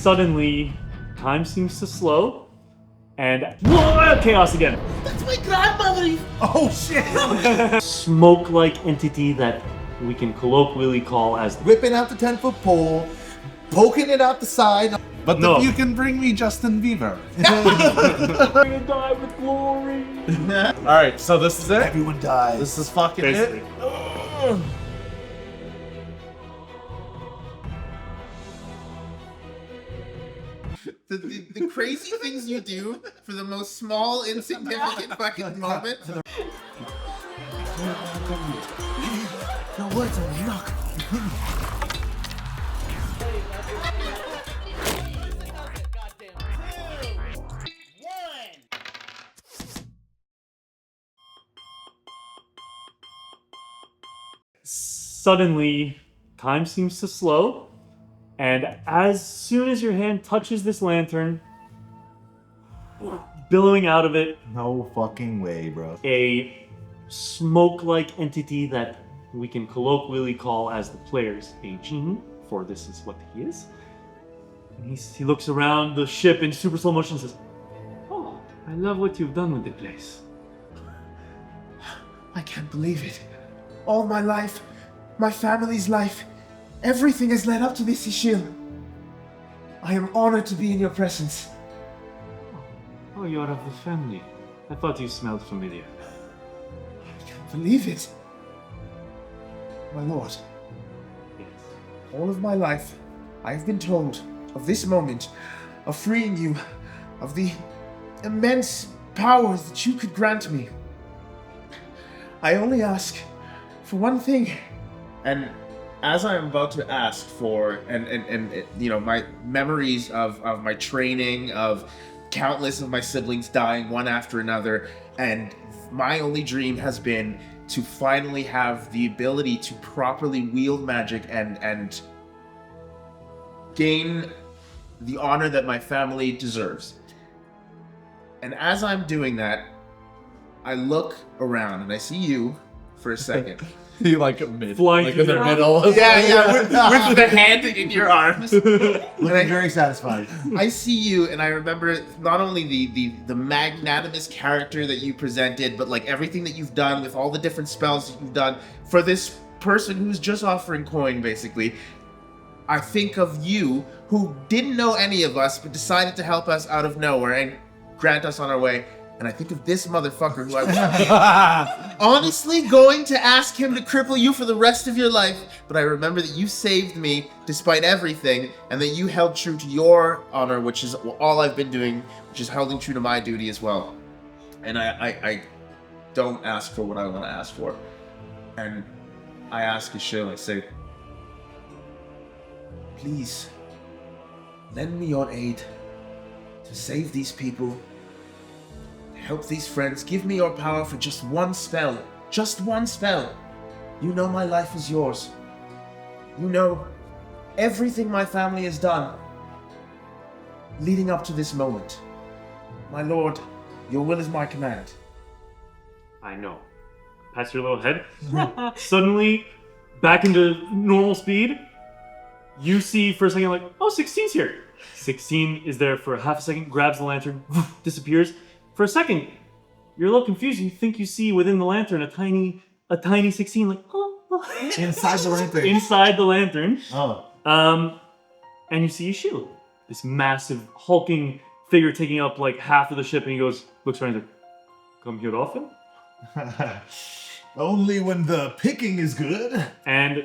Suddenly, time seems to slow, and whoa, chaos again. That's my grandmother! Oh shit! Smoke-like entity that we can colloquially call as Whipping out the 10-foot pole, poking it out the side. But No. you can bring me Justin Bieber. Bring and die with glory. Alright, so this is it? Everyone dies. This is fucking Basically. it? The crazy things you do for the most small, insignificant fucking moment. No words are knock. Suddenly, time seems to slow, and as soon as your hand touches this lantern, billowing out of it, No fucking way, bro. a smoke-like entity that we can colloquially call as the player's a genie, for this is what he is. And he looks around the ship in super slow motion and says, "Oh, I love what you've done with the place." I can't believe it. All my life, my family's life, everything has led up to this issue. I am honored to be in your presence. Oh, you're of the family. I thought you smelled familiar. I can't believe it. My lord, Yes. all of my life, I've been told of this moment, of freeing you, of the immense powers that you could grant me. I only ask for one thing. And as I'm about to ask for, and you know, my memories of my training, of countless of my siblings dying one after another, and my only dream has been to finally have the ability to properly wield magic and gain the honor that my family deserves. And as I'm doing that, I look around and I see you for a second. You like mid, Flying like through in the the- middle. with the hand in your arms. Looking very satisfied. I see you, and I remember not only the magnanimous character that you presented, but like everything that you've done with all the different spells that you've done for this person who's just offering coin, basically. I think of you, who didn't know any of us, but decided to help us out of nowhere and grant us on our way. And I think of this motherfucker who I was honestly going to ask him to cripple you for the rest of your life. But I remember that you saved me despite everything, and that you held true to your honor, which is all I've been doing, which is holding true to my duty as well. And I don't ask for what I want to ask for. And I ask Isabelle, I say, please, lend me your aid to save these people, help these friends. Give me your power for just one spell. Just one spell. You know my life is yours. You know everything my family has done leading up to this moment. My lord, your will is my command. I know. Past your little head. Suddenly, back into normal speed. You see for a second, like, oh, 16's here. 16 is there for half a second, grabs the lantern, disappears. For a second, you're a little confused. You think you see within the lantern a tiny 16, like, oh. Inside the lantern. Inside the lantern. Oh. And you see Isabelle, this massive, hulking figure taking up like half of the ship, and he goes, looks around, he's like, come here often? Only when the picking is good. And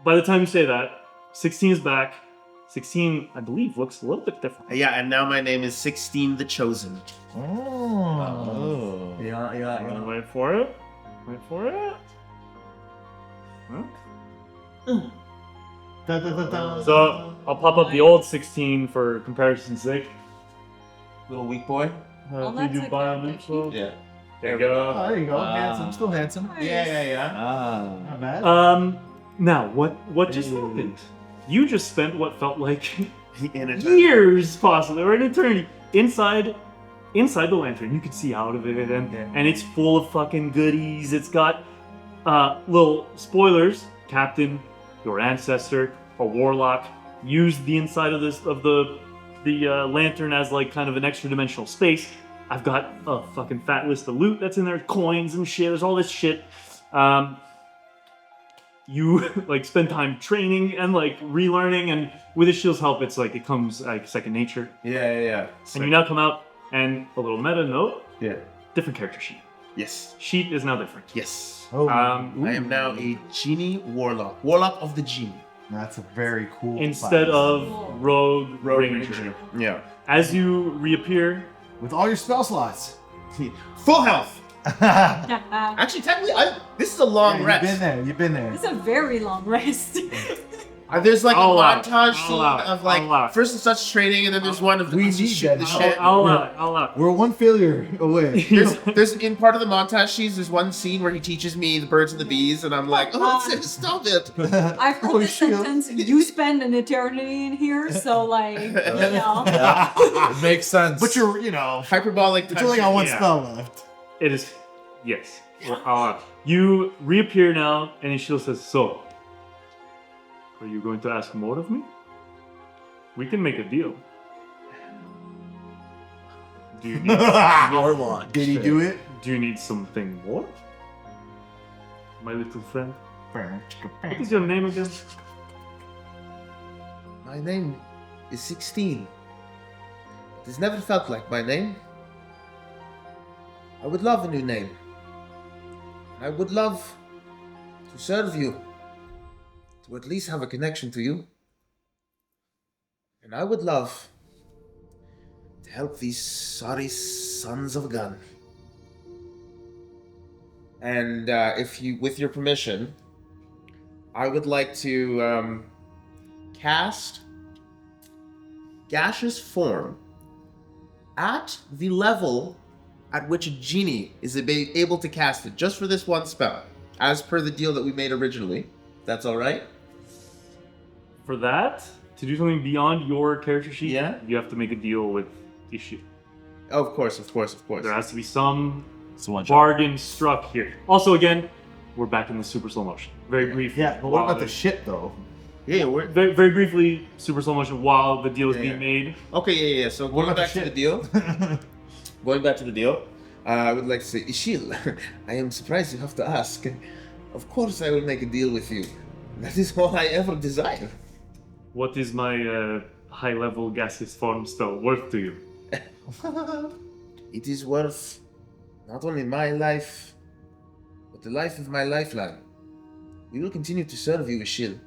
by the time you say that, 16 is back. 16, I believe, looks a little bit different. Yeah, and now my name is 16 the Chosen. Oh. Yeah. Wait for it. Wait for it. Huh? Da, da, da, da. So, I'll pop up the old 16 for comparison's sake. Little weak boy. Well, If that's you do a biological. Yeah. There you go. Oh, there you go. Handsome. Still handsome. Yeah. Ah. Not bad. Now, what just happened? You just spent what felt like In a years, possibly, or an eternity, inside the lantern. You could see out of it, and it's full of fucking goodies. It's got little spoilers. Captain, your ancestor, a warlock, use the inside of the lantern as like kind of an extra dimensional space. I've got a fucking fat list of loot that's in there, coins and shit. There's all this shit. You like spend time training and like relearning, and with the shield's help, it's like it comes like second nature. Yeah. And you now come out, and a little meta note. Yeah. Different character sheet. Yes. Sheet is now different. Yes. Oh, I am now a genie warlock. Warlock of the genie. that's a very cool. Instead class. of rogue ranger. Yeah. As you reappear, with all your spell slots. Full health. It's Actually, technically, this is a long rest. You've been there. a very long rest. There's like I'll a allow it. montage I'll scene allow it. of I'll allow like it. first it starts training, and then there's one of the We the need shit. that. The shit. I'll allow it. I'll allow it. We're one failure away. There's in part of the montage scenes, there's one scene where he teaches me the birds and the bees, and I'm like, oh, stop it. I've heard Oh, this shit. sentence. You spend an eternity in here, so like, you know. It makes sense. But you're, you know, Hyperbolic. but you only got one Yeah. spell left. It is. Yes. I'll allow it. You reappear now, and Ishil says, "So, are you going to ask more of me? We can make a deal. Do you need? Warlock. Did he do it? Do you need something more, my little friend? What is your name again? My name is 16. It has never felt like my name. I would love a new name. I would love to serve you. To at least have a connection to you. And I would love to help these sorry sons of a gun. And if you, with your permission, I would like to cast gaseous form at the level at which a genie is able to cast it, just for this one spell, as per the deal that we made originally. That's all right? For that, to do something beyond your character sheet, Yeah? you have to make a deal with Ishil. Oh, of course. There has to be some So much. bargain struck here. Also, again, we're back in the super slow motion. Very briefly. Yeah, but what about the shit though? Yeah, we're... Very, very briefly, super slow motion while the deal is Yeah, being yeah. made. Okay, yeah. So going about the back to the shit? deal. Going back to the deal, I would like to say, Ishil, I am surprised you have to ask. Of course I will make a deal with you. That is all I ever desire. What is my high-level gaseous form spell worth to you? It is worth not only my life, but the life of my lifeline. We will continue to serve you, Ishil.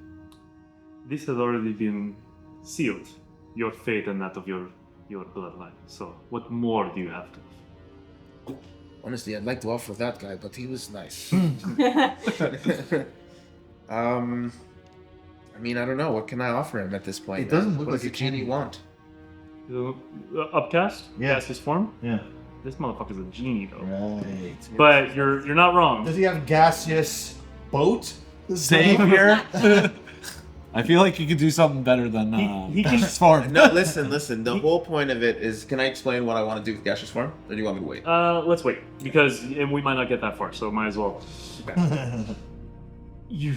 This has already been sealed. Your fate and that of your bloodline. So, what more do you have to? Honestly, I'd like to offer that guy, but he was nice. I mean, I don't know. What can I offer him at this point? It doesn't look What like does a a genie genie. want? Upcast? Yeah. Gaseous form? Yeah. This motherfucker's a genie, though. Right. But you're not wrong. Does he have gaseous boat? Savior. I feel like you could do something better than He can- gaseous form. No, listen. The whole point of it is, can I explain what I want to do with gaseous form? Or do you want me to wait? Let's wait, because we might not get that far, so might as well. You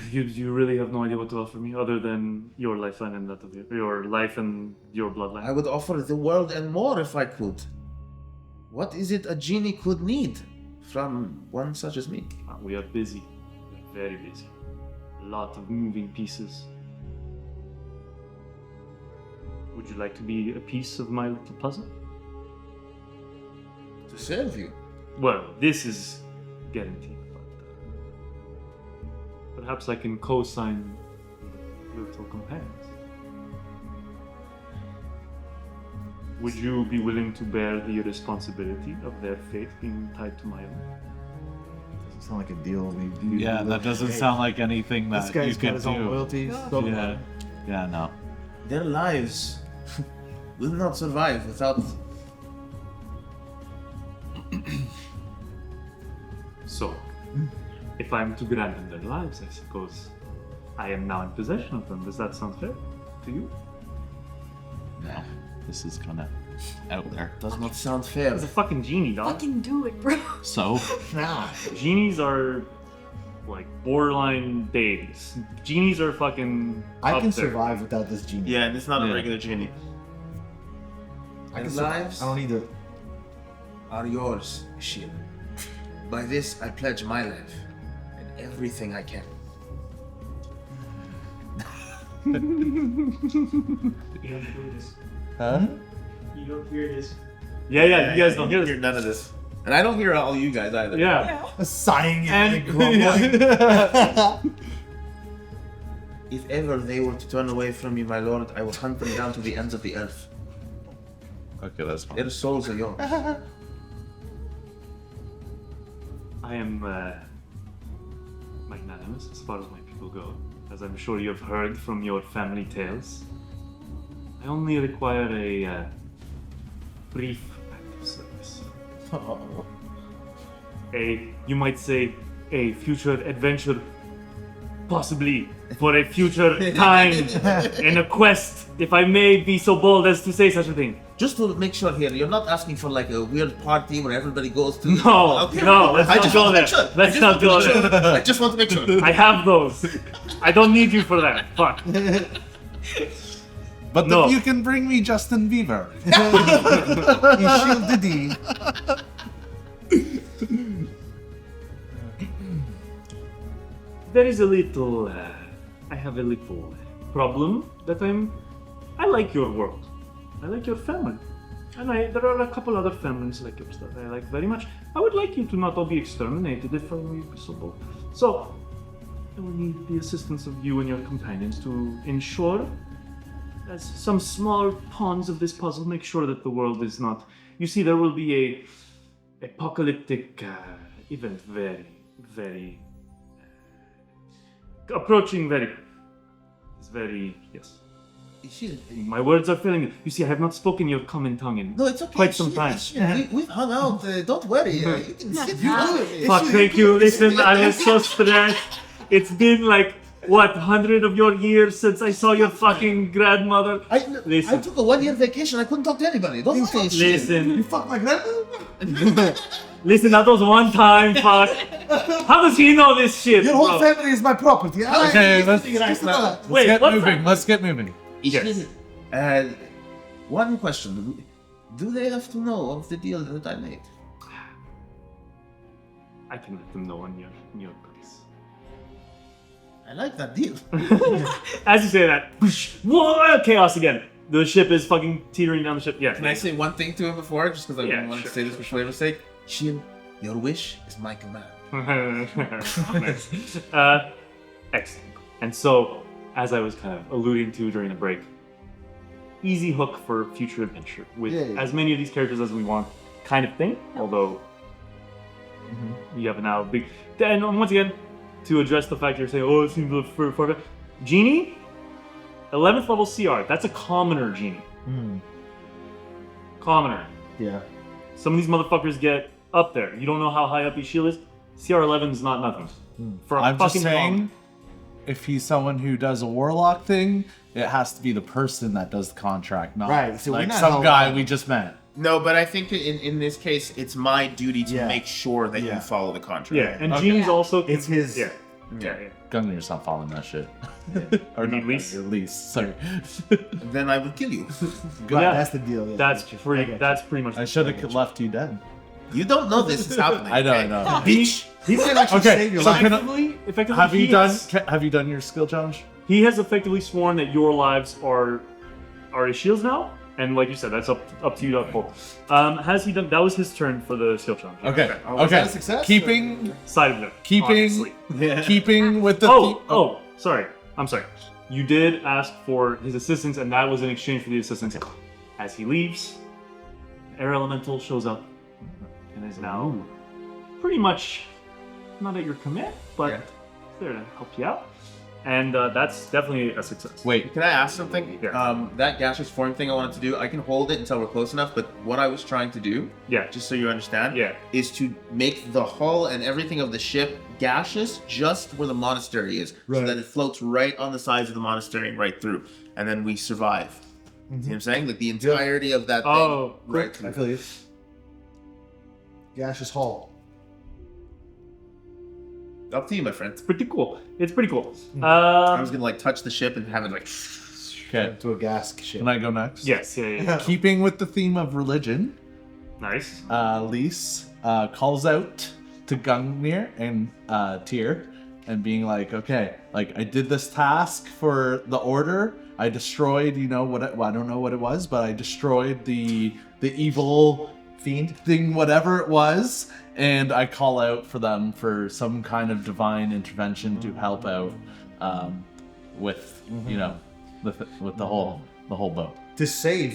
really have no idea what to offer me other than your lifeline and that of your life and your bloodline. I would offer the world and more if I could. What is it a genie could need from one such as me? We are busy, very busy. A lot of moving pieces. Would you like to be a piece of my little puzzle? To serve you. Well, this is guaranteed, but perhaps I can co-sign little companions. Would you be willing to bear the responsibility of their fate being tied to my own? Doesn't sound like a deal we do. Yeah, that doesn't sound like anything This that guy's you got can his own do. loyalties. Yeah, yeah, no. Their lives will not survive without... So, if I'm to grant them their lives, I suppose I am now in possession of them. Does that sound fair to you? No, this is kind of out there. Does not sound fair. It's a fucking genie, dog. Fucking do it, bro. So, Nah. Genies are like borderline deities. Genies are fucking. I up can there. survive without this genie. Yeah, and it's not Yeah. a regular genie. I can And survive. lives I don't need to. are yours, Ishil. By this, I pledge my life and everything I can. You don't hear this. Huh? You don't hear this. Yeah, you guys don't hear hear this. none of this. And I don't hear all you guys either. Yeah. Sighing And- and grumbling. If ever they were to turn away from me, my lord, I will hunt them down to the ends of the earth. Okay, that's fine. Their souls are yours. I am magnanimous as far as my people go, as I'm sure you've heard from your family tales. I only require a brief act of service. You might say, a future adventure, possibly for a future time in a quest, if I may be so bold as to say such a thing. Just to make sure here, you're not asking for like a weird party where everybody goes to. No, Okay. no, let's I not just go want to there. make sure. Let's not go there. I just want to make sure. I have those. I don't need you for that. Fuck. But No. if you can bring me Justin Bieber. Ishil Diddy. There is a little. I have a little problem that I like your world. I like your family. And there are a couple other families like yours that I like very much. I would like you to not all be exterminated if I may be so bold. So, I will need the assistance of you and your companions to ensure, as some small pawns of this puzzle, make sure that the world is not. You see, there will be a apocalyptic event very approaching very yes. Ishil, My words are failing me. You see, I have not spoken your common tongue in no, it's okay. quite some Ishil, time. Ishil, we've hung out. Don't worry. You can sit down. Fuck, thank you. Listen, I was so stressed. It's been like, what, 100 of your years since I saw your fucking grandmother? I Listen. took a 1 year vacation. I couldn't talk to anybody. Don't say shit. Listen, You fuck my grandma? listen, that was one time, fuck. How does he know this shit, Your whole bro? family is my property. Okay, let's Wait, get what? moving. Let's get moving. Yes. One question. Do they have to know of the deal that I made? I can let them know on your place. I like that deal. As you say that, whoosh, whoa, chaos again. The ship is fucking teetering down the ship. Yeah. Can I say one thing to him before? Just because I Yeah, wanted sure. to say this for flavor's sake. Shield, your wish is my command. Nice. Excellent. And so, as I was kind of alluding to during the break, easy hook for future adventure with Yeah. as many of these characters as we want, kind of thing. Although you have now big. And once again, to address the fact you're saying, oh, it seems a little far. Genie, 11th level CR. That's a commoner genie. Commoner. Yeah. Some of these motherfuckers get up there. You don't know how high up his shield is. CR11 is not nothing. For a I'm just fucking saying, commoner. if he's someone who does a warlock thing, it has to be the person that does the contract, not Right, so we're like not some all guy right. we just met. No, but I think in this case, it's my duty to Yeah. make sure that Yeah. you follow the contract. Yeah, and Okay. Genie's also. It's his- Yeah. Yeah. Gungnir's not following that shit. or You mean not lease? Gungnir, lease. Sorry. Then I will kill you. Good. Yeah. That's the deal. Yeah. That's I get you. pretty. I get That's pretty much. I should have left you dead. You don't know this is happening. I know, okay? I know. He, you. He might actually Okay, save your so life. can I- effectively, Have you he done? has- Have you done your skill challenge? He has effectively sworn that your lives are his shields now, and like you said, that's up to you to uphold. Has he done? That was his turn for the skill challenge. Okay. Was Okay. that a success? Keeping Side of it. keeping obviously. keeping with the Sorry. I'm sorry. You did ask for his assistance, and that was in exchange for the assistance. As he leaves, Air Elemental shows up and is now pretty much not at your command, but Yeah. there to help you out. And that's definitely a success. Wait. Can I ask something? Yeah. That gaseous form thing I wanted to do, I can hold it until we're close enough, but what I was trying to do, Yeah. just so you understand, Yeah. is to make the hull and everything of the ship gaseous just where the monastery is, so Right. that it floats right on the sides of the monastery and right through, and then we survive. See what I'm saying? Like the entirety of that thing, Oh, right I through. feel you. Gaseous Hall. Up to you, my friend. Pretty cool. It's pretty cool. I was gonna like touch the ship and have it like. Okay. To a gas ship. Can I go next? Yes. Yeah. Keeping with the theme of religion, Nice. Lise calls out to Gungnir and Tyr and being like, okay, like I did this task for the order. I destroyed, I don't know what it was, but I destroyed the evil Fiend. thing, whatever it was, and I call out for them for some kind of divine intervention to help out with, with the whole boat. To save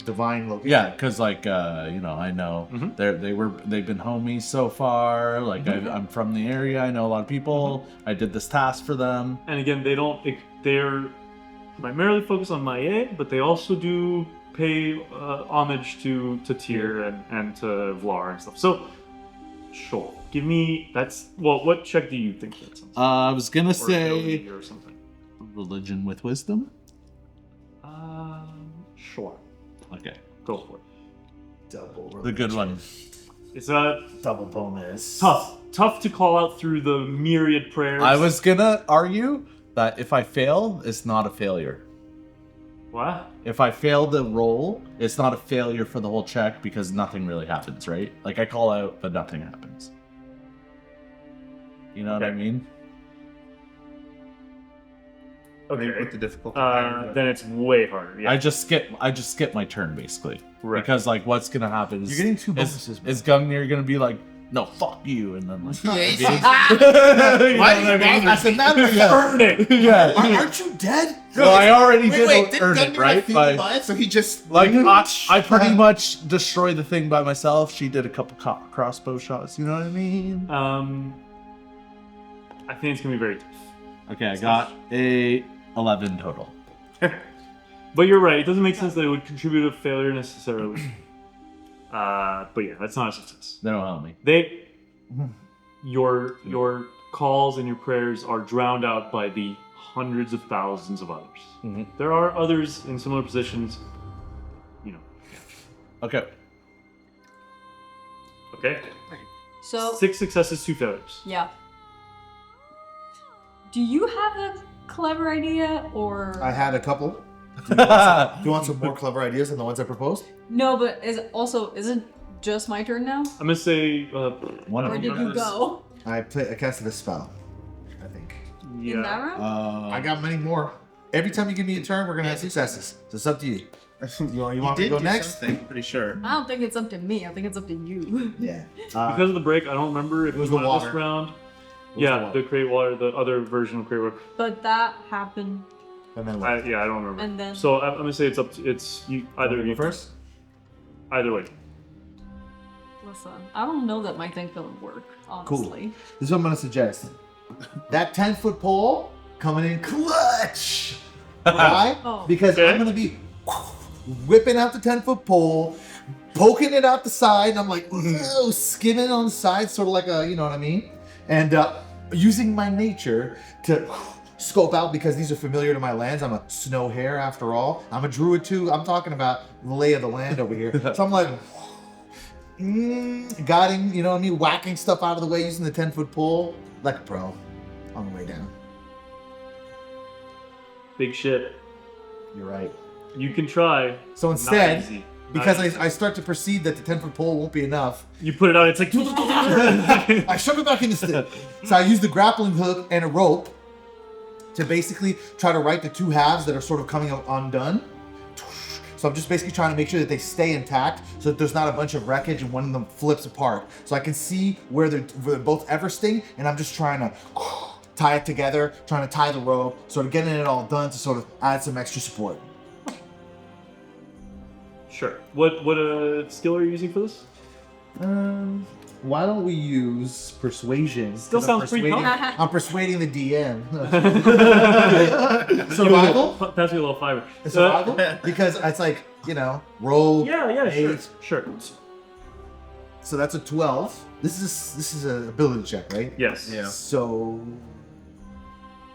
divine location. Yeah, because I know they've been homies so far. Like I'm from the area, I know a lot of people. I did this task for them. And again, they're primarily focused on Maie, but they also do pay homage to Tyr and to Vlar and stuff. So, sure. Give me what check do you think that sounds? I was gonna Or say ability or something. religion with wisdom. Sure. Okay, Go for it. Double. the good one. It's Double bonus. tough to call out through the myriad prayers. I was gonna argue that if I fail, it's not a failure. What? If I fail the roll, it's not a failure for the whole check because nothing really happens, right? Like I call out, but nothing happens. You know what I Okay. mean? Maybe Okay. with the difficulty. Then it's way harder. Yeah. I just skip my turn basically. Right. Because like what's gonna happen is You're getting two bonuses, Is Gungnir gonna be like, no, fuck you, and then like That's another Burn it. yeah. Aren't you dead? Well, I already Wait, did earn it, Gungnir right? feel By, alive, so he just like I pretty much destroyed the thing by myself. She did a couple crossbow shots. You know what I mean? I think it's gonna be very tough. Okay, I got a 11 total. But you're right. It doesn't make sense that it would contribute to failure necessarily. But yeah, that's not a success. They don't help me. Your calls and your prayers are drowned out by the hundreds of thousands of others. There are others in similar positions. Okay. Okay. So 6 successes, 2 failures. yeah. Do you have a clever idea or I had a couple. Do you want some more clever ideas than the ones I proposed? no? But is it just my turn now? I'm gonna say One Or of did them. you go I casted a spell. I think. in that round? I got many more. Every time you give me a turn, we're gonna have successes. So it's up to you. You want me to go next? Something, pretty sure. I don't think it's up to me. I think it's up to you. Yeah. because of the break. I don't remember if it was it was the this water. round. was Yeah, the water. the Create Water, the other version of Create Water. But that happened, And then I don't remember. and then So I'm gonna say it's you either you you first. either way. listen. I don't know that my thing's gonna work. Honestly. This is what I'm gonna suggest. That 10-foot pole coming in clutch. Why? Oh. Because Okay. I'm gonna be whipping out the 10-foot pole, poking it out the side, and I'm like, oh, skimming on the side, sort of like a, you know what I mean? And using my nature to scope out because these are familiar to my lands. I'm a snow hare after all. I'm a druid too. I'm talking about the lay of the land over here. So I'm like, guiding, you know what I mean? Whacking stuff out of the way using the 10-foot pole like a pro on the way down. Big shit. You're right. You can try. So Not instead, easy. because Not easy. I start to perceive that the 10-foot pole won't be enough, You put it out. It's like. I shove it back in the stick. So I use the grappling hook and a rope to basically try to right the two halves that are sort of coming undone. So I'm just basically trying to make sure that they stay intact so that there's not a bunch of wreckage and one of them flips apart. So I can see where they're both eversting, and I'm just trying to tie it together, trying to tie the rope, sort of getting it all done to sort of add some extra support. Sure. What skill are you using for this? Why don't we use persuasion? Still 'Cause I'm sounds pretty persuading- cool. I'm persuading the DM. Survival? Pass me a little fiber. Survival? Because it's like, roll. Yeah, sure. 8. Sure. So that's a 12. This is an ability check, right? Yes. Yeah. So.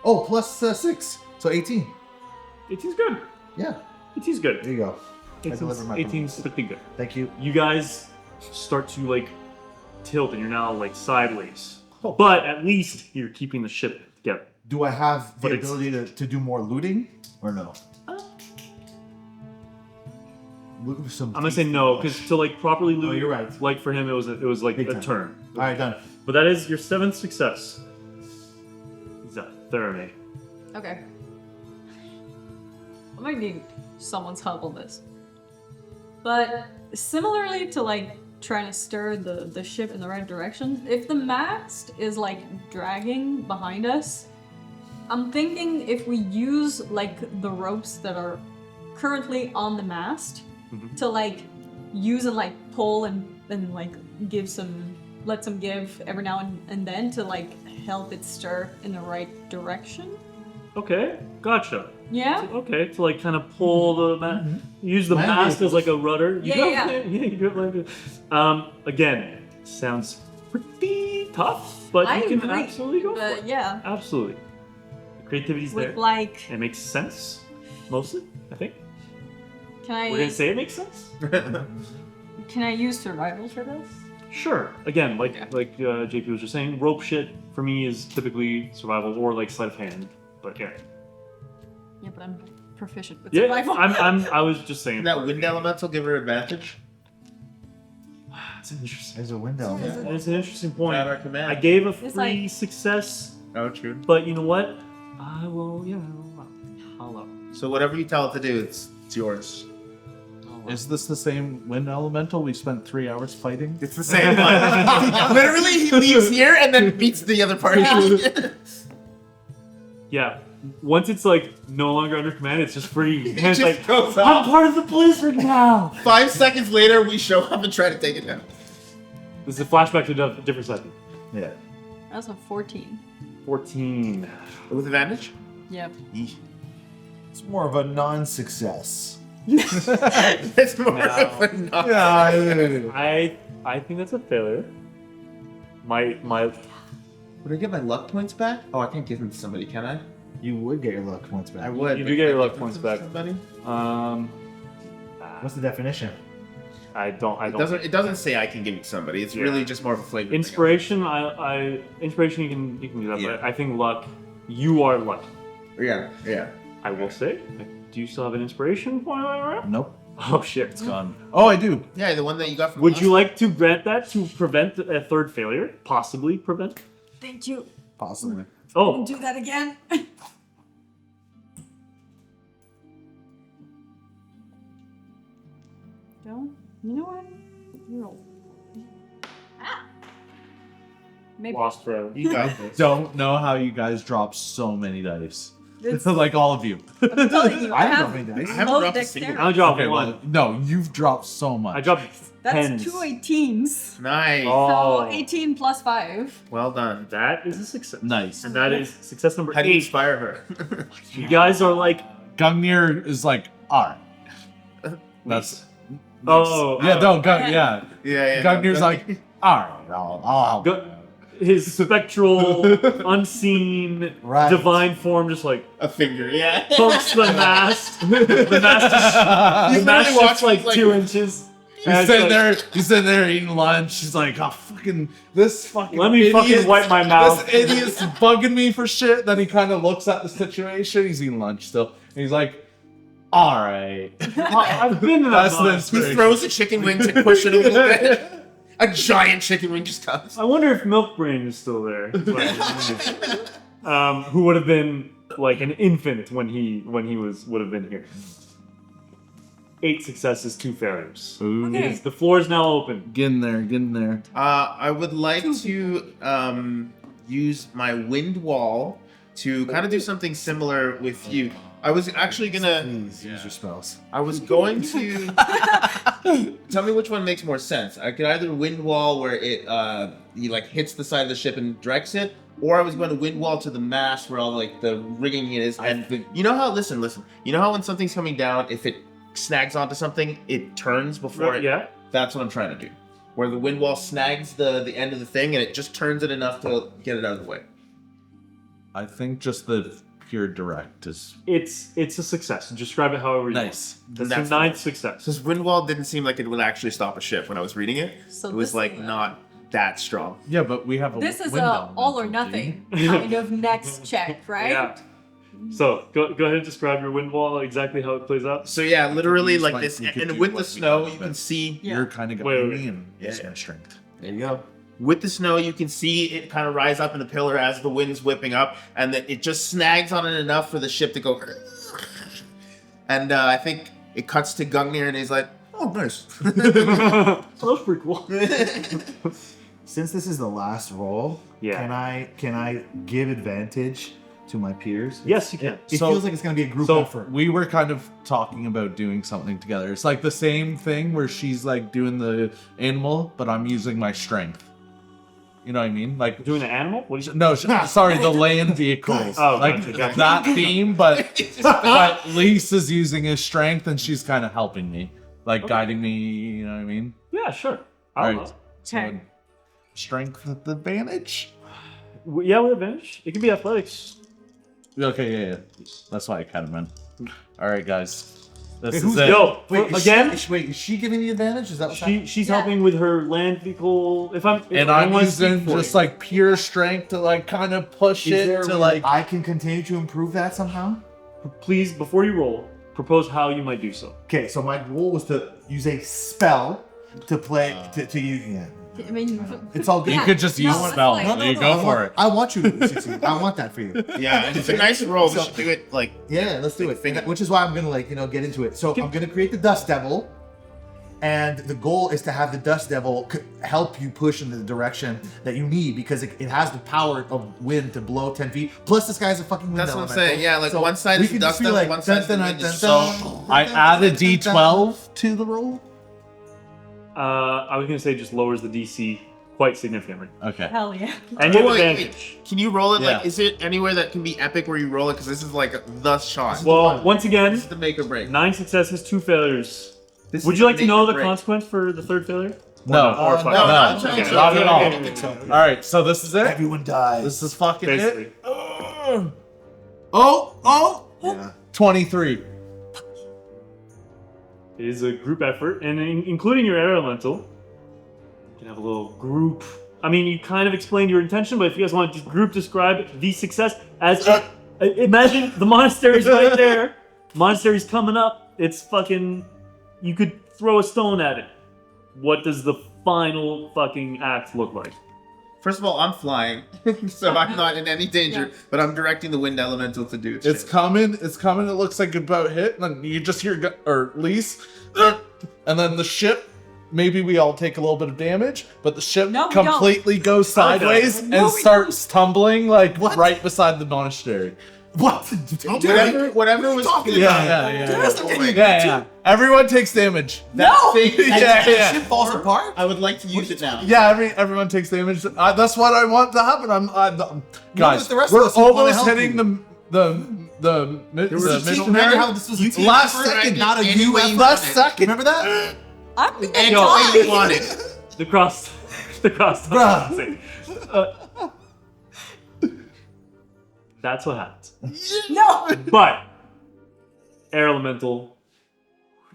Oh, plus 6. So 18. 18's good. Yeah. 18's good. There you go. I delivered my 18's pretty good. Thank you. You guys start to tilt, and you're now sideways. But at least you're keeping the ship together. Do I have the But it's- ability to do more looting or no? Looking for some. I'm gonna say no, because to like properly loot, you're right. like for him it was like Big a time. turn. All right, done. But that is your 7th success. Zatherme. Okay. I might need someone's help on this. But similarly to like trying to steer the ship in the right direction, if the mast is like dragging behind us, I'm thinking if we use like the ropes that are currently on the mast to like use and like pull and like give some, let some give every now and then to like help it steer in the right direction. Okay, gotcha. Yeah? Okay, to like kind of pull the use the mast as like a rudder. You Yeah. You do have like again, sounds pretty tough, but I you can agree, absolutely go for but it. yeah. Absolutely. The creativity's there. With like, It makes sense, mostly, I think. can We're gonna I say it makes sense? can I use survival for this? Sure. Again, like JP was just saying, rope shit for me is typically survival or like sleight of hand. But yeah. Yeah, but I'm proficient with Yeah, survival. I was just saying. That wind elemental give her advantage? That's interesting. There's a window. That's an interesting point. At our command. I gave a It's free like- success, Oh, true. but you know what? I will, I'll So whatever you tell it to do, it's yours. Is this the same wind elemental we spent 3 hours fighting? It's the same one. Literally, he leaves here and then beats the other party. Yeah. Once it's like no longer under command, it's just free. And it's just like, goes I'm off. part of the blizzard now. 5 seconds later, we show up and try to take it down. This is a flashback to a different setting. Yeah. That's a 14. 14. With advantage? Yep. It's more of a non-success. It's more of a knock. I think that's a failure. My Would I get my luck points back? Oh, I can't give them to somebody, can I? You would get your luck points back. I would. You but do get can I your luck give them points to back. Somebody? What's the definition? I don't. It doesn't say I can give it to somebody. It's really just more of a flavor. Inspiration, inspiration. You can do that, Yeah. but I think luck. You are lucky. Thing. Yeah. I will say. Do you still have an inspiration point on your rep? Nope. Oh shit! It's gone. Oh, I do. Yeah, the one that you got from Would last you like to grant that to prevent a third failure? Possibly prevent. Thank you. Possibly. Oh, Do that again. Don't. You know what? No. Ah. Maybe. lost forever. You got this. Don't know how you guys drop so many dice. It's, Like all of you. I'm telling you, I I don't have know any dice. I haven't low dropped a single. dexterity. I dropped Okay, one. well, no, you've dropped so much. I dropped That's tens. 2 18s. Nice. Oh. So 18 plus 5. Well done. That is a success. Nice. And that is success number How do you 8. inspire her? You guys are like, Gungnir is like, alright. That's. oh, Yeah, no, yeah. yeah. Gungnir's like, alright, I'll Go- his spectral, unseen, Right. divine form just like a finger. Yeah. pokes the mast. The mast just, the mast literally shifts like watching, like- 2 inches. And He's it's sitting like, there. He's sitting there eating lunch. He's like, "Oh, fucking this fucking Let me fucking idiot- wipe my mouth." This idiot's bugging me for shit." Then he kind of looks at the situation. He's eating lunch still, and he's like, "All right." I've been in that That's the mode. He inspiration. throws a chicken wing to push it a little bit. A giant chicken wing just comes. I wonder if Milk Brain is still there. Who would have been like an infant when he would have been here. 8 successes, 2 failures. Ooh. Okay. The floor is now open. Get in there. Get in there. I would like to use my wind wall to kind of do something similar with you. I was actually gonna. Please use your spells. I was going to. Tell me which one makes more sense. I could either wind wall where it he like hits the side of the ship and directs it, or I was going to wind wall to the mast where all like the rigging is. And you know how listen. You know how when something's coming down, if it snags onto something, it turns before it. Yeah. That's what I'm trying to do. Where the wind wall snags the end of the thing and it just turns it enough to get it out of the way. I think just the pure direct is It's a success. Describe it however you nice. want. That's That's the 9th success. This wind wall didn't seem like it would actually stop a ship when I was reading it. So It was this like thing- not that strong. Yeah, but we have a This is wind a element, all or dude. nothing kind of next check, right? Yeah. So go ahead and describe your wind wall, exactly how it plays out. So yeah, literally Use like my- this, you could and do with what the we snow, did, you can but see. Yeah. You're kind of Wait, going wait, me and yeah, use yeah. my strength. There you go. With the snow, you can see it kind of rise up in a pillar as the wind's whipping up, and then it just snags on it enough for the ship to go. And I think it cuts to Gungnir, and he's like, "Oh, nice." That was pretty cool. Since this is the last roll, Yeah. can I give advantage to my peers? Yes, you can. It So- feels like it's gonna be a group So effort. we were kind of talking about doing something together. It's like the same thing where she's like doing the animal, but I'm using my strength. You know what I mean? Like Doing the animal? What do you no, sorry, the land vehicles. Oh, like gotcha, gotcha. that theme, but Lisa's using his strength and she's kind of helping me, like guiding me. You know what I mean? Yeah, sure. All I'll right. So Okay. strength at the advantage. Yeah, with advantage. It can be athletics. Okay, yeah. That's why I kind of meant. All right, guys. This Wait, is it. Yo, Wait, again, is she giving the advantage? Is that what's happening? she's Yeah. helping with her land vehicle. If And I I'm wanna speak using for just you. like pure strength to like kind of push Is there it a to way like. I can continue to improve that somehow? Please, before you roll, propose how you might do so. Okay, so my goal was to use a spell to play to use. Yeah. I mean, It's all good. You could just use No, it's spell. like- No, you go I for want, it. I want you to succeed. I want that for you. Yeah, and it's a nice roll. We So- should do it like. Yeah, let's do Like it. finger- Which is why I'm gonna get into it. So I'm gonna create the Dust Devil, and the goal is to have the Dust Devil help you push in the direction that you need because it has the power of wind to blow 10 feet. Plus, this guy's a fucking wind That's what I'm elemental. saying. Yeah, like one side we is the can Dust just be Devil, like, one side's the dun, wind. dun, is dun, so- dun, I dun, add a dun, dun, dun. D12 to the roll. I was gonna say just lowers the DC quite significantly, Okay. hell yeah. and you Oh, have wait, advantage. Can you roll it? Like, Yeah. is it anywhere that can be epic where you roll it? Because this is like the shot. Well, once again, This is the make or break. 9 successes, 2 failures. This Would is you like to make know or the break. consequence for the third failure? No. Or fuck. no, No, not Okay. not at all. Okay. All right, so this is it. Everyone dies. This is fucking Basically. it. Oh! yeah. 23. It is a group effort, and including your air elemental, you can have a little group. I mean, you kind of explained your intention, but if you guys want to group describe the success as imagine the monastery's right there. Monastery's coming up. It's fucking. You could throw a stone at it. What does the final fucking act look like? First of all, I'm flying, so I'm not in any danger, Yeah. but I'm directing the wind elemental to do its It's shit. coming. It's coming. It looks like about hit, and then you just hear or Lise, and then the ship. Maybe we all take a little bit of damage, but the ship No, we don't. completely goes sideways No, and we starts tumbling like What? right beside the monastery. What? Whatever was Talking Yeah. Everyone takes damage. that thing. Yeah, yeah. Shit falls apart? I would like to use it now. Yeah, everyone takes damage. That's what I want to happen. Guys, the rest of we're us who wanna almost help hitting you. the middle. Remember how this was You a teach last first, second, right? not a Any you way you Last want it. second. Remember that? I'm And Yo, you want it. The cross. The cross. Bruh. That's what happens. no. But air elemental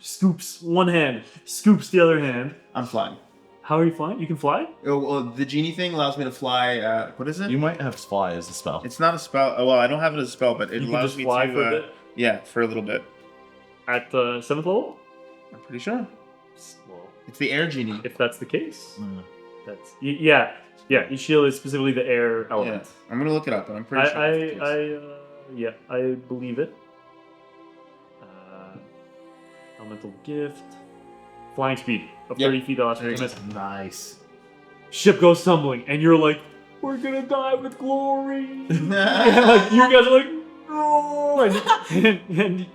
scoops one hand, scoops the other hand. I'm flying. How are you flying? You can fly? Oh, well, the genie thing allows me to fly. What is it? You might have fly as a spell. It's not a spell. Well, I don't have it as a spell, but it You can allows just me fly to. for a bit? Yeah, for a little bit. At the 7th level? I'm pretty sure. Well, It's the air genie. if that's the case, that's yeah. Ishiel is specifically the air Yeah, element. I'm gonna look it up, but I'm pretty sure. it's the case. I believe it. Elemental gift, flying speed of Yep. 30 feet. The last There you go. minutes. Nice. Ship goes tumbling, and you're like, "We're gonna die with glory." And like you guys are like, "No!" And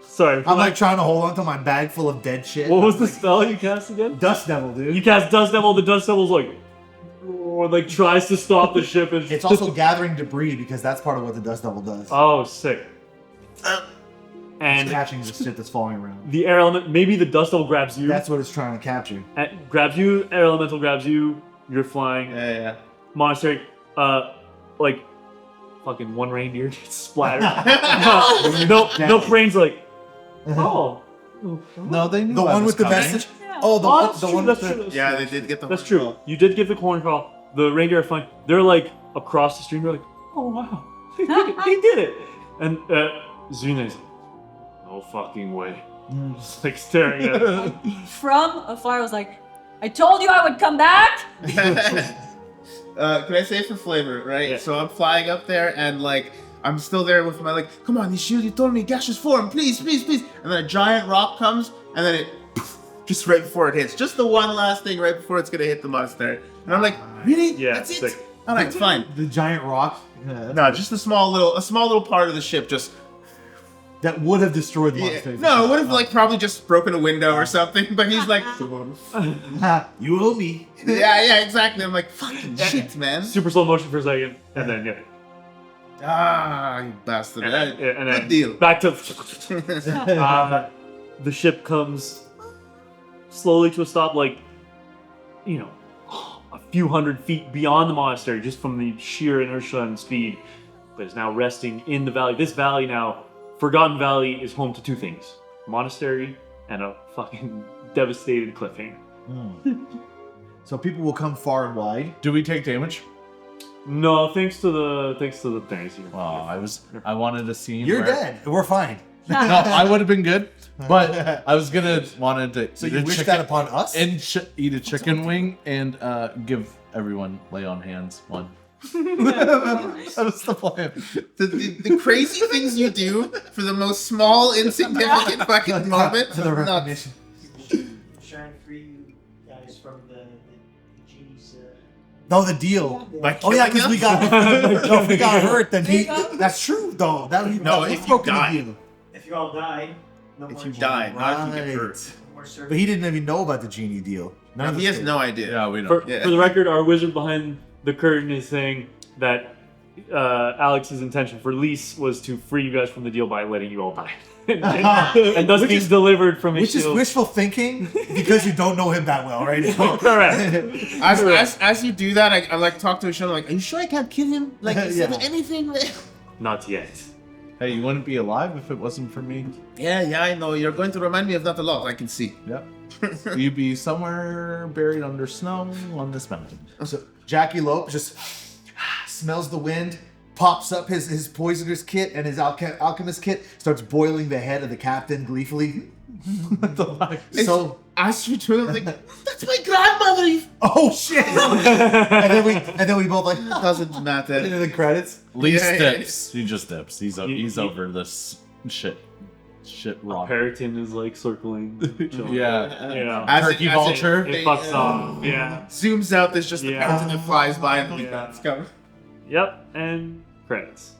sorry. I'm like trying to hold on to my bag full of dead shit. what was the spell you cast again? Dust Devil, dude? You cast Dust Devil. The Dust Devil's like, or like tries to stop the ship. And It's also gathering debris because that's part of what the Dust Devil does. oh, sick. It's And catching the shit that's falling around. the air element, maybe the Dust Devil grabs you. That's what it's trying to capture. Grabs you. Air elemental grabs you. You're flying. Yeah. Monastery, like, fucking one reindeer gets splattered. no brains like, oh. No, they knew The I one was with the coming. message. Yeah. Oh, that's the true, one that's with true. the- Yeah, they did get the. That's true. You did give the corn call. The reindeer are fine. They're like across the stream. They're like, oh wow, they did it. They did it. And Zune's like, no fucking way. Just like staring at it. From afar, I was like, I told you I would come back! Can I say for flavor, right? Yeah. So I'm flying up there and like I'm still there with my like, come on, these shields, you told me gaseous form, please, please, please. And then a giant rock comes and then it just right before it hits. Just the one last thing right before it's gonna hit the monastery. And I'm like, really? Yeah, That's it? sick. I'm like, fine. The giant rock. Yeah, No, just a small little part of the ship just that would have destroyed the yeah. monastery. No, it would have like probably just broken a window or something, but he's like You owe me. yeah, exactly. I'm like, fucking shit, man. Super slow motion for a second, and then yeah. Ah, you bastard. And then Good deal. back to the ship comes slowly to a stop, like, you know, a few hundred feet beyond the monastery, just from the sheer inertia and speed, but is now resting in the valley. This valley now, Forgotten Valley, is home to two things: a monastery and a fucking devastated cliffhanger. So people will come far and wide. Do we take damage? No, thanks to the things. Oh, I wanted to see. You're dead. We're fine. No, I would have been good, but I was wanted to. So eat you a wish chicken- that upon us? and eat a chicken wing and give everyone lay on hands one. That was the plan. The crazy things you do for the most small, insignificant fucking moment. For the Nuts. recognition. Trying to free you guys from the genie's. No, the deal. Like Oh yeah, killing because we him? got no, if we got hurt, then he. Bingo. That's true, though. No, that if you broke the die. deal. If you all die, no If more you genie. die, not if you get Right. hurt. No more surgery. But he didn't even know about the genie deal. None of He us has did. no idea. Yeah, we know. For, Yeah. for the record, our wizard behind the curtain is saying that Alex's intention for lease was to free you guys from the deal by letting you all die. and thus Which being is- delivered from his Which is shield. wishful thinking because you don't know him that well, right? Correct. As you do that, I like talk to Michelle. I'm like, are you sure I can't kill him? Like, is Yeah. there anything? Not yet. Hey, you wouldn't be alive if it wasn't for me. Yeah, I know. You're going to remind me of not a lot. I can see. Yep. You'd be somewhere buried under snow on this mountain. So Jackie Lope just smells the wind, pops up his poisoner's kit and his alchemist kit, starts boiling the head of the captain gleefully. So, As you do, I'm like, that's my grandmother. You oh shit! and then we both like doesn't matter. into the credits. Lee Yeah. dips. He just dips. He's You- over this shit rock. Peryton is like circling. chilling. Yeah. Yeah. As Turkey as vulture. It fucks off. Yeah. zooms out. There's just the Yeah. mountain that flies by and the Yeah. it's coming. Yep. And credits.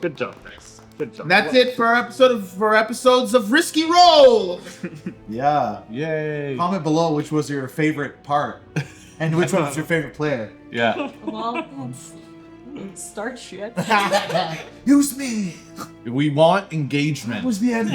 Good job, guys. Good job. And that's it for episodes of Risky Roll. Yeah. Yay. Comment below which was your favorite part, and which one was your favorite player. Yeah. Well, start shit. Use me. We want That engagement. was the end.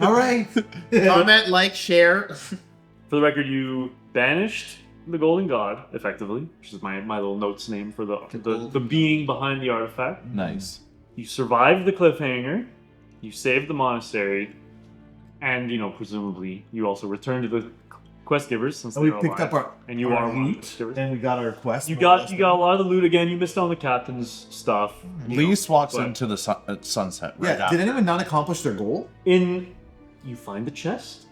All right. Comment, like, share. For the record, you banished the Golden God, effectively, which is my little notes name for the being behind the artifact. Nice. You survived the cliffhanger, you saved the monastery, and, presumably, you also returned to the quest givers since And we they're picked alive. up our And you our are one of the loot, quest givers. and we got our quest. You got a lot of the loot again. You missed on the captain's stuff. Lease walks but- into the sunset. Right Yeah. after. Did anyone not accomplish their goal? You find the chest,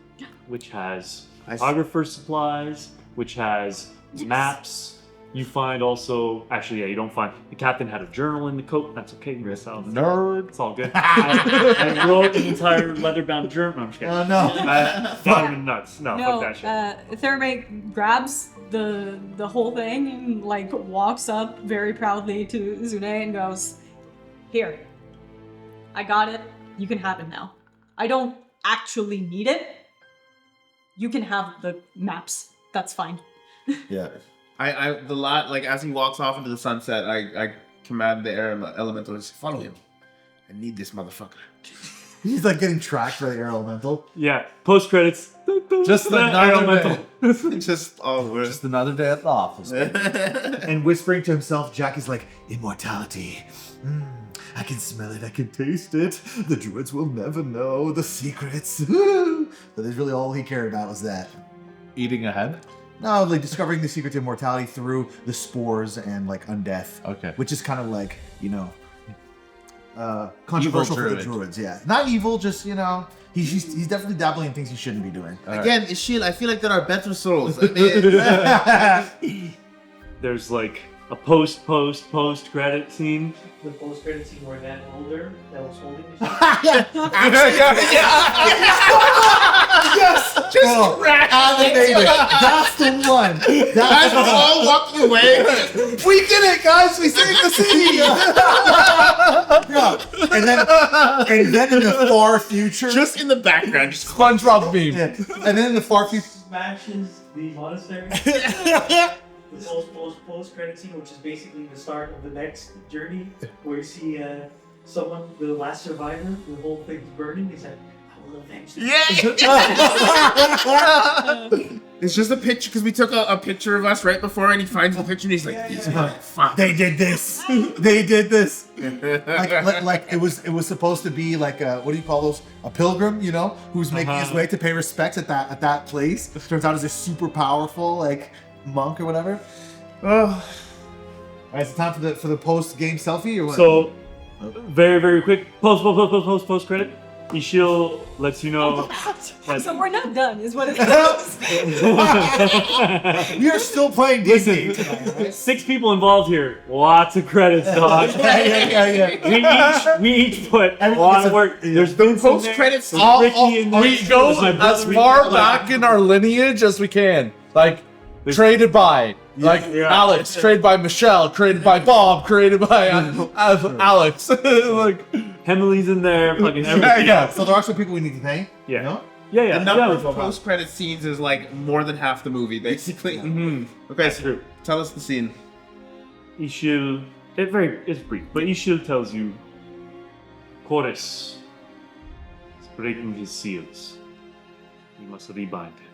which has I s- photographer's supplies, which has maps. You find also, you don't find, the captain had a journal in the coat. That's okay, you missed out on that. Nerd. It's all good. I wrote an entire leather-bound journal. No, I'm just kidding. Oh no. Not even nuts. No, No, fuck that shit. Thermate grabs the whole thing and like walks up very proudly to Zune and goes, "Here, I got it. You can have it now. I don't actually need it. You can have the maps. That's fine." Yeah. As he walks off into the sunset, I command the air elemental to say, follow him. I need this motherfucker. He's like getting tracked by the air elemental. Yeah, post-credits. Just another day. It's just all worse. Just another day at the office. And whispering to himself, Jack is like, immortality. I can smell it. I can taste it. The druids will never know the secrets. So that's really all he cared about was that. Eating ahead? No, like discovering the secret to immortality through the spores and like undeath. Okay. Which is kind of like, controversial for the druid. druids. Yeah, not evil, just he's definitely dabbling in things he shouldn't be doing. Again, Ishil, I feel like there are better souls. There's like a post credit scene. The post-credit scene where that older that was holding the Yes, just animated. That's the one. Guys, we're all walking away. We did it, guys. We saved the city. Yeah. And then in the far future, Just in the background, just SpongeBob meme. yeah. And then in the far future. smashes the monastery. The post-credit scene, which is basically the start of the next journey, where you see someone, the last survivor, the whole thing's burning. He's like, I will avenge them. It's just a picture because we took a picture of us right before, and he finds the picture and he's like, "These motherfuckers." They did this. They did this. Like it was supposed to be like what do you call those? A pilgrim, who's making his way to pay respects at that place. Turns out he's a super powerful monk or whatever. Oh. All right, it's time for the post game selfie or what? So, very, very quick. Post credit. Ishil lets you know. So we're not done, is what it is. We are still playing D&D tonight, right? 6 people involved here. Lots of credits, dog. Yeah. We each put a lot of work. There's Vince post in there, credits. there's Ricky in there. We go there's my as brother. far back in our lineage as we can. Like, traded by. Alex, traded by Michelle, traded by Bob, traded by Alex. Like, Emily's in there. Fucking everything. yeah. So there are some people we need to thank. Yeah. No? Yeah. The number of Yeah. post-credit scenes is like more than half the movie, basically. Mhm. Okay, That's so true. tell us the scene. Ishil, it's brief, but Ishil tells you, Chorus is breaking his seals. You must rebind him.